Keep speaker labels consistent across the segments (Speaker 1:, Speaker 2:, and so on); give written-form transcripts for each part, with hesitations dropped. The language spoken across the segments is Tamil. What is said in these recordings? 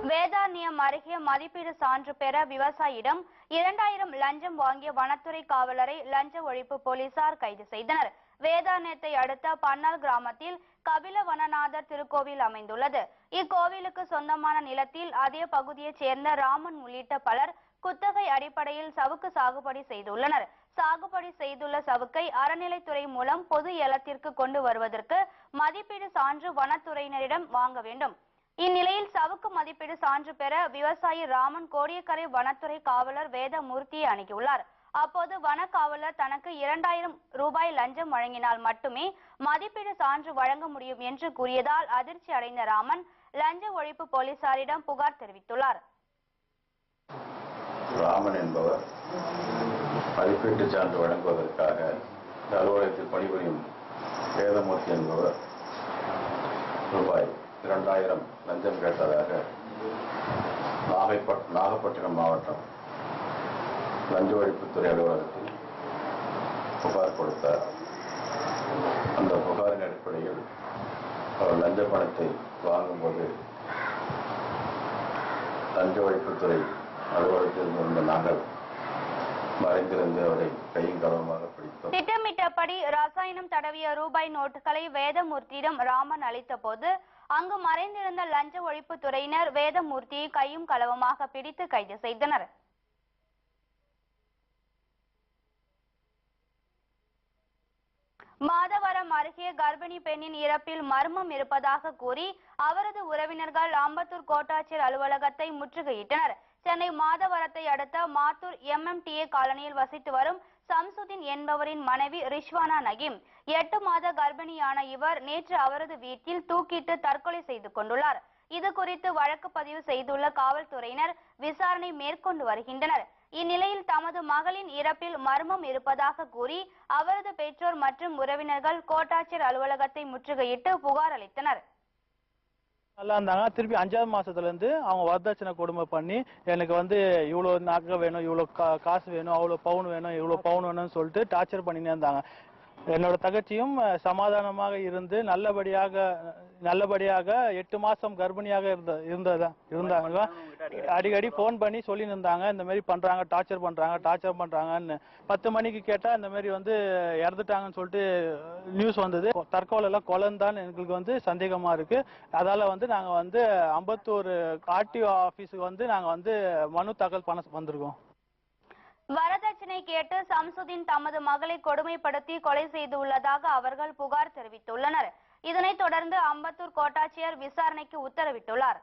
Speaker 1: வேதாரண்யம் அருகே மதிப்பீடு சான்று பெற விவசாயியிடம் 2000 லஞ்சம் வாங்கிய வனத்துறை காவலரை லஞ்ச ஒழிப்பு போலீசார் கைது செய்தனர். வேதாரண்யத்தை அடுத்த பன்னாள் கிராமத்தில் கபில வனநாதர் திருக்கோவில் அமைந்துள்ளது. இக்கோவிலுக்கு சொந்தமான நிலத்தில் அதே பகுதியைச் சேர்ந்த ராமன் உள்ளிட்ட பலர் குத்தகை அடிப்படையில் சவுக்கு சாகுபடி செய்துள்ளனர். சாகுபடி செய்துள்ள சவுக்கை அறநிலைத்துறை மூலம் பொது ஏலத்திற்கு கொண்டு வருவதற்கு மதிப்பீடு சான்று வனத்துறையினரிடம் வாங்க வேண்டும். இந்நிலையில் சவுக்கு மதிப்பீடு சான்று பெற விவசாயி ராமன் கோடியக்கரை வனத்துறை காவலர் வேதமூர்த்தியை அணுகியுள்ளார். அப்போது வன காவலர் தனக்கு 2000 ரூபாய் லஞ்சம் வழங்கினால் மட்டுமே மதிப்பீடு சான்று வழங்க முடியும் என்று கூறியதால் அதிர்ச்சி அடைந்த ராமன் லஞ்ச ஒழிப்பு போலீசாரிடம் புகார் தெரிவித்துள்ளார்.
Speaker 2: ராமன் என்பவர் மதிப்பீட்டு சான்று வழங்குவதற்காக அலுவலகத்தில் பணிபுரியும் வேதமூர்த்தி என்பவர் ரூபாய் 2000 லஞ்சம் கேட்டதாக நாகப்பட்டினம் மாவட்டம் லஞ்ச ஒழிப்புத்துறை அலுவலகத்தில் புகார் கொடுத்தார். அந்த புகாரின் அடிப்படையில் அவர் லஞ்ச பணத்தை வாங்கும்போது லஞ்ச ஒழிப்புத்துறை அலுவலகத்தில் இருந்த நாங்கள் மறைந்திருந்து அவரை கையும் களவுமாக பிடித்தோம்.
Speaker 1: திட்டமிட்டபடி ரசாயனம் தடவிய ரூபாய் நோட்டுகளை வேதமூர்த்தியிடம் ராமன் அளித்த போது அங்கு மறைந்திருந்த லஞ்ச ஒழிப்பு துறையினர் வேதமூர்த்தியை கையும் களவுமாக பிடித்து கைது செய்தனர். மாதவரம் அருகே கர்ப்பிணி பெண்ணின் இறப்பில் மர்மம் இருப்பதாக கூறி அவரது உறவினர்கள் அம்பத்தூர் கோட்டாட்சியர் அலுவலகத்தை முற்றுகையிட்டனர். சென்னை மாதவரத்தை அடுத்த மாத்தூர் MMTA காலனியில் வசித்து வரும் சம்சுதீன் என்பவரின் மனைவி ரிஷ்வானா நகீம் 8 மாத கர்ப்பிணியான இவர் நேற்று அவரது வீட்டில் தூக்கிட்டு தற்கொலை செய்து கொண்டுள்ளார். இது குறித்து வழக்கு பதிவு செய்துள்ள காவல்துறையினர் விசாரணை மேற்கொண்டு வருகின்றனர். இந்நிலையில் தமது மகளின் இறப்பில் மர்மம் இருப்பதாக கூறி அவரது பெற்றோர் மற்றும் உறவினர்கள் கோட்டாட்சியர் அலுவலகத்தை முற்றுகையிட்டு புகார் அளித்தனர்.
Speaker 3: நல்லா இருந்தாங்க. திருப்பி 5ஆவது மாசத்துல இருந்து அவங்க வரதட்சணை கொடுமை பண்ணி எனக்கு இவ்வளவு நகை வேணும், இவ்வளவு காசு வேணும், அவ்வளவு பவுன் வேணும், இவ்வளவு பவுன் வேணும்னு சொல்லிட்டு டார்ச்சர் பண்ணினே இருந்தாங்க. என்னோட தகச்சியும் சமாதானமாக இருந்து நல்லபடியாக 8 மாசம் கர்ப்பிணியாக இருந்தாங்க. அடிக்கடி போன் பண்ணி சொல்லி இருந்தாங்க, இந்த மாதிரி பண்றாங்க, டார்ச்சர் பண்றாங்கன்னு. 10 மணிக்கு கேட்டா இந்த மாதிரி இறந்துட்டாங்கன்னு சொல்லிட்டு நியூஸ் வந்தது. தற்கொலை எல்லாம் கொலைன்னு எங்களுக்கு சந்தேகமா இருக்கு. அதால நாங்க அம்பத்தூர் RTO ஆபீஸுக்கு நாங்க மனு தாக்கல் பண்ண வந்திருக்கோம்.
Speaker 1: வரதட்சணை கேட்டு சம்சுதீன் தமது மகளை கொடுமைப்படுத்தி கொலை செய்துள்ளதாக அவர்கள் புகார் தெரிவித்துள்ளனர். இதனைத் தொடர்ந்து அம்பத்தூர் கோட்டாட்சியர் விசாரணைக்கு உத்தரவிட்டுள்ளார்.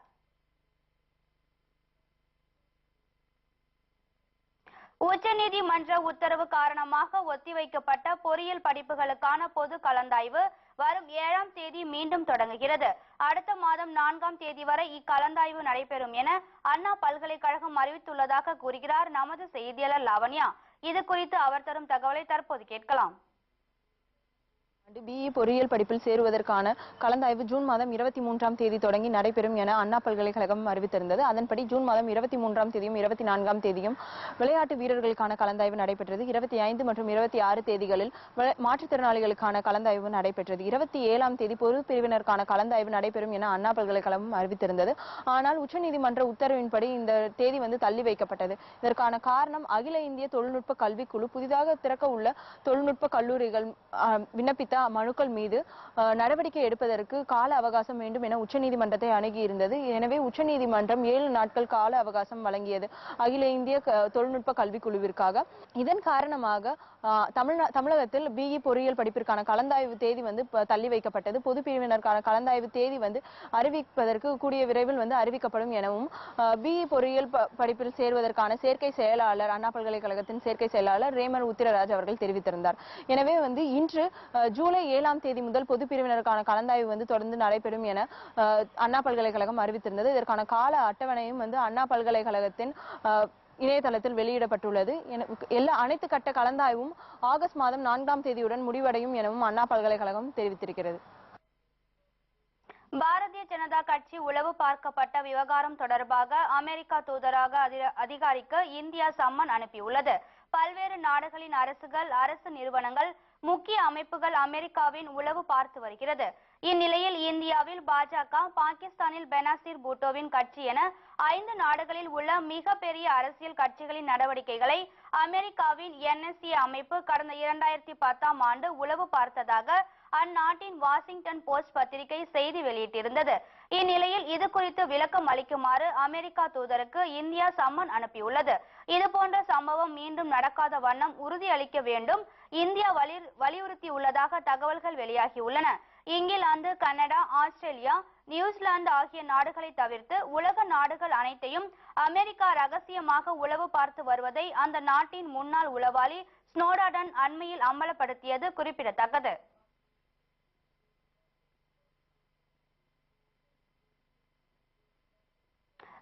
Speaker 1: உச்சநீதிமன்ற உத்தரவு காரணமாக ஒத்திவைக்கப்பட்ட பொறியியல் படிப்புகளுக்கான பொது கலந்தாய்வு வரும் 7ஆம் தேதி மீண்டும் தொடங்குகிறது. அடுத்த மாதம் 4ஆம் தேதி வரை இக்கலந்தாய்வு நடைபெறும் என அண்ணா பல்கலைக்கழகம் அறிவித்துள்ளதாக கூறுகிறார் நமது செய்தியாளர் லாவண்யா. இது குறித்து அவர் தரும் தகவலை தற்போது கேட்கலாம்.
Speaker 4: BE பொறியியல் படிப்பில் சேருவதற்கான கலந்தாய்வு ஜூன் மாதம் 23ஆம் தேதி தொடங்கி நடைபெறும் என அண்ணா பல்கலைக்கழகம் அறிவித்திருந்தது. அதன்படி ஜூன் மாதம் 23ஆம் தேதியும் 24ஆம் தேதியும் விளையாட்டு வீரர்களுக்கான கலந்தாய்வு நடைபெற்றது. 25 மற்றும் 26 தேதிகளில் மாற்றுத்திறனாளிகளுக்கான கலந்தாய்வு நடைபெற்றது. 27ஆம் தேதி பொது பிரிவினருக்கான கலந்தாய்வு நடைபெறும் என அண்ணா பல்கலைக்கழகம் அறிவித்திருந்தது. ஆனால் உச்சநீதிமன்ற உத்தரவின்படி இந்த தேதி தள்ளி வைக்கப்பட்டது. இதற்கான காரணம் அகில இந்திய தொழில்நுட்ப கல்விக்குழு புதிதாக திறக்க உள்ள தொழில்நுட்ப கல்லூரிகள் விண்ணப்பித்த மனுக்கள் மீது நடவடிக்கை எடுப்பதற்கு கால அவகாசம் வேண்டும் என உச்சநீதிமன்றத்தை அணுகியிருந்தது. எனவே உச்சநீதிமன்றம் 7 நாட்கள் கால அவகாசம் வழங்கியது அகில இந்திய தொழில்நுட்ப கல்விக்குழுவிற்காக. இதன் காரணமாக தமிழகத்தில் BE பொறியியல் படிப்பிற்கான கலந்தாய்வு தேதி தள்ளி வைக்கப்பட்டது. பொது பிரிவினருக்கான கலந்தாய்வு தேதி அறிவிப்பதற்கு கூடிய விரைவில் அறிவிக்கப்படும் எனவும் BE பொறியியல் படிப்பில் சேருவதற்கான சேர்க்கை செயலாளர் அண்ணா பல்கலைக்கழகத்தின் சேர்க்கை செயலாளர் ரேமர் உத்திரராஜ் அவர்கள் தெரிவித்திருந்தார். எனவே இன்று ஜூலை 7ஆம் தேதி முதல் பொது பிரிவினருக்கான கலந்தாய்வு தொடர்ந்து நடைபெறும் என அண்ணா பல்கலைக்கழகம் அறிவித்திருந்தது. இதற்கான கால அட்டவணையும் அண்ணா பல்கலைக்கழகத்தின் இணையதளத்தில் வெளியிடப்பட்டுள்ளது. அனைத்து கட்ட கலந்தாய்வும் ஆகஸ்ட் மாதம் 4ஆம் தேதியுடன் முடிவடையும் எனவும் அண்ணா பல்கலைக்கழகம் தெரிவித்திருக்கிறது.
Speaker 1: பாரதிய ஜனதா கட்சி உளவு பார்க்கப்பட்ட விவகாரம் தொடர்பாக அமெரிக்கா தூதரக அதிகாரிக்கு இந்தியா சம்மன் அனுப்பியுள்ளது. பல்வேறு நாடுகளின் அரசுகள், அரசு நிறுவனங்கள், முக்கிய அமைப்புகள் அமெரிக்காவின் உளவு பார்த்து வருகிறது. இந்நிலையில் இந்தியாவில் பாஜக, பாகிஸ்தானில் பெனாசிர் பூட்டோவின் கட்சி என 5 நாடுகளில் உள்ள மிகப்பெரிய அரசியல் கட்சிகளின் நடவடிக்கைகளை அமெரிக்காவின் NSA அமைப்பு கடந்த 2010ஆம் ஆண்டு உளவு பார்த்ததாக அந்நாட்டின் வாஷிங்டன் போஸ்ட் பத்திரிகை செய்தி வெளியிட்டிருந்தது. இந்நிலையில் இது குறித்து விளக்கம் அளிக்குமாறு அமெரிக்கா தூதருக்கு இந்தியா சம்மன் அனுப்பியுள்ளது. இதுபோன்ற சம்பவம் மீண்டும் நடக்காத வண்ணம் உறுதியளிக்க வேண்டும் இந்தியா வலியுறுத்தியுள்ளதாக தகவல்கள் வெளியாகியுள்ளன. இங்கிலாந்து, கனடா, ஆஸ்திரேலியா, நியூசிலாந்து ஆகிய நாடுகளை தவிர்த்து உலக நாடுகள் அனைத்தையும் அமெரிக்கா ரகசியமாக உளவு பார்த்து வருவதை அந்த நாட்டின் முன்னாள் உளவாளி ஸ்னோடன் அண்மையில் அம்பலப்படுத்தியது குறிப்பிடத்தக்கது.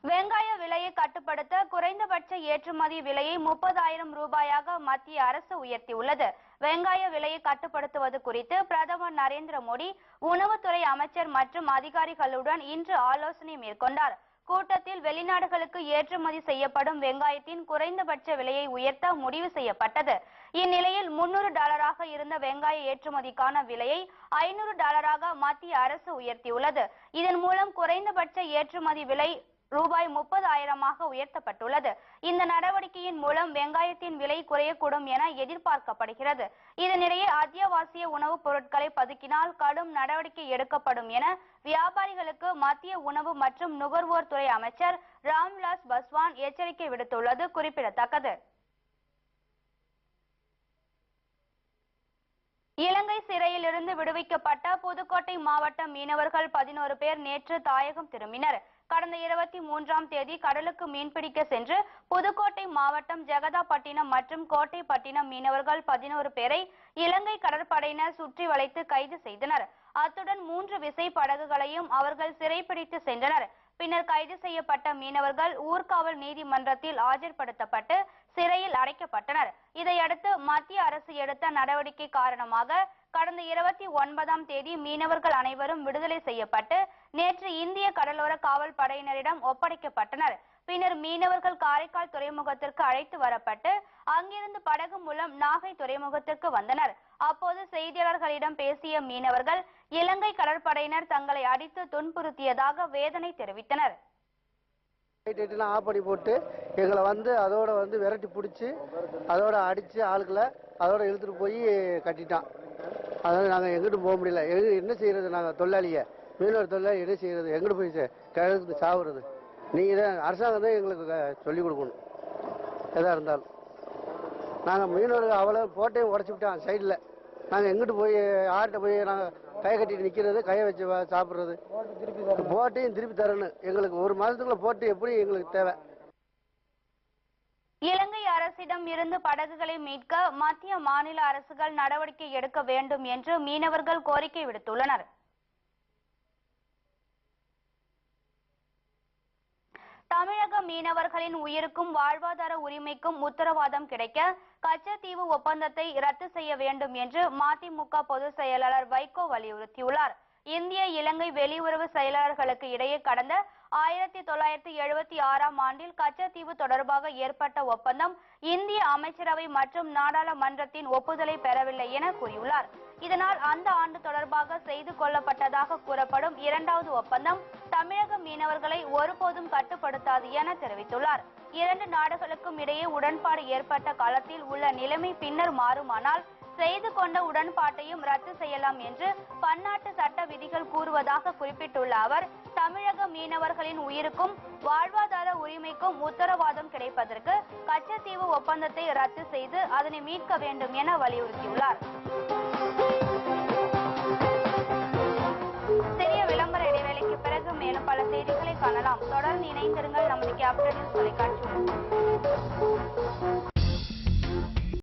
Speaker 1: வெங்காய விலையை கட்டுப்படுத்த குறைந்தபட்ச ஏற்றுமதி விலையை 30,000 ரூபாயாக மத்திய அரசு உயர்த்தியுள்ளது. வெங்காய விலையை கட்டுப்படுத்துவது குறித்து பிரதமர் நரேந்திர மோடி உணவுத்துறை அமைச்சர் மற்றும் அதிகாரிகளுடன் இன்று ஆலோசனை மேற்கொண்டார். கூட்டத்தில் வெளிநாடுகளுக்கு ஏற்றுமதி செய்யப்படும் வெங்காயத்தின் குறைந்தபட்ச விலையை உயர்த்த முடிவு செய்யப்பட்டது. இந்நிலையில் $300 இருந்த வெங்காய ஏற்றுமதிக்கான விலையை $500 மத்திய அரசு உயர்த்தியுள்ளது. இதன் மூலம் குறைந்தபட்ச ஏற்றுமதி விலை ரூபாய் 30,000 உயர்த்தப்பட்டுள்ளது. இந்த நடவடிக்கையின் மூலம் வெங்காயத்தின் விலை குறையக்கூடும் என எதிர்பார்க்கப்படுகிறது. இதனிடையே அத்தியாவசிய உணவுப் பொருட்களை பதுக்கினால் கடும் நடவடிக்கை எடுக்கப்படும் என வியாபாரிகளுக்கு மத்திய உணவு மற்றும் நுகர்வோர் துறை அமைச்சர் ராம்விலாஸ் பாஸ்வான் எச்சரிக்கை விடுத்துள்ளது குறிப்பிடத்தக்கது. இலங்கை சிறையிலிருந்து விடுவிக்கப்பட்ட புதுக்கோட்டை மாவட்ட மீனவர்கள் 11 பேர் நேற்று தாயகம் திரும்பினர். கடந்த 23ஆம் தேதி கடலுக்கு மீன்பிடிக்க சென்று புதுக்கோட்டை மாவட்டம் ஜெகதாப்பட்டினம் மற்றும் கோட்டைப்பட்டினம் மீனவர்கள் 11 பேரை இலங்கை கடற்படையினர் சுற்றி வளைத்து கைது செய்தனர். அத்துடன் 3 விசை படகுகளையும் அவர்கள் சிறைப்பிடித்து சென்றனர். பின்னர் கைது செய்யப்பட்ட மீனவர்கள் ஊர்காவல் நீதிமன்றத்தில் ஆஜர்படுத்தப்பட்டு சிறையில் அடைக்கப்பட்டனர். இதையடுத்து மத்திய அரசு எடுத்த நடவடிக்கை காரணமாக கடந்த 29ஆம் தேதி மீனவர்கள் அனைவரும் விடுதலை செய்யப்பட்டு நேற்று இந்திய கடலோர காவல் படையினரிடம் ஒப்படைக்கப்பட்டனர். பின்னர் மீனவர்கள் காரைக்கால் துறைமுகத்திற்கு அழைத்து வரப்பட்டு அங்கிருந்து படகு மூலம் நாகை துறைமுகத்திற்கு வந்தனர். அப்போது செய்தியாளர்களிடம் பேசிய மீனவர்கள் இலங்கை கடற்படையினர் தங்களை அடித்து துன்புறுத்தியதாக வேதனை தெரிவித்தனர்.
Speaker 5: ஆப்படி போட்டு எங்களை அதோட விரட்டி பிடிச்சி அதோட அடிச்சு ஆளுக்களை அதோட இழுத்துட்டு போய் கட்டிட்டான். அதனால நாங்கள் எங்கிட்டும் போக முடியல. என்ன செய்யறது? நாங்கள் தொழிலாளிய மீனவர் தொழிலாளி என்ன செய்யறது? எங்கிட்டு போய் கிழக்கு சாவுறது? நீங்கள் தான் அரசாங்கம் தான் எங்களுக்கு சொல்லிக் கொடுக்கணும். எதாக இருந்தாலும் நாங்கள் மீனவர்கள் அவ்வளோ போட்டையும் உடச்சி விட்டோம் சைடில். நாங்கள் எங்கிட்டு போய் ஆட்டை போய் நாங்கள் கை கட்டிட்டு நிற்கிறது, கையை வச்சு சாப்பிட்றது? போட்டையும் திருப்பி தரணும். எங்களுக்கு 1 மாதத்துக்குள்ள போட்டு எப்படி எங்களுக்கு தேவை.
Speaker 1: இலங்கை அரசிடம் இருந்து படகுகளை மீட்க மத்திய மாநில அரசுகள் நடவடிக்கை எடுக்க வேண்டும் என்று மீனவர்கள் கோரிக்கை விடுத்துள்ளனர். தமிழக மீனவர்களின் உயிருக்கும் வாழ்வாதார உரிமைக்கும் உத்தரவாதம் கிடைக்க கச்சத்தீவு ஒப்பந்தத்தை ரத்து செய்ய வேண்டும் என்று மதிமுக பொதுச் செயலாளர் வைகோ வலியுறுத்தியுள்ளார். இந்திய இலங்கை வெளியுறவு செயலாளர்களுக்கு இடையே கடந்த 1976ஆம் ஆண்டில் கச்சத்தீவு தொடர்பாக ஏற்பட்ட ஒப்பந்தம் இந்திய அமைச்சரவை மற்றும் நாடாளுமன்றத்தின் ஒப்புதலை பெறவில்லை என கூறியுள்ளார். இதனால் அந்த ஆண்டு தொடர்பாக செய்து கொள்ளப்பட்டதாக கூறப்படும் 2வது ஒப்பந்தம் தமிழக மீனவர்களை ஒருபோதும் கட்டுப்படுத்தாது என தெரிவித்துள்ளார். 2 நாடுகளுக்கும் இடையே உடன்பாடு ஏற்பட்ட காலத்தில் உள்ள நிலைமை பின்னர் மாறுமானால் செய்து கொண்ட உடன்பாட்டையும் ரத்து செய்யலாம் என்று பன்னாட்டு சட்ட விதிகள் கூறுவதாக குறிப்பிட்டுள்ள அவர் தமிழக மீனவர்களின் உயிருக்கும் வாழ்வாதார உரிமைக்கும் உத்தரவாதம் கிடைப்பதற்கு கச்சத்தீவு ஒப்பந்தத்தை ரத்து செய்து அதனை மீட்க வேண்டும் என வலியுறுத்தியுள்ளார். சிறிய விளம்பர இடைவேளைக்கு பிறகு மேலும் பல செய்திகளை காணலாம். தொடர்ந்து இணைந்திருங்கள் நமது கேபிட்டல் நியூஸ் தொலைக்காட்சி.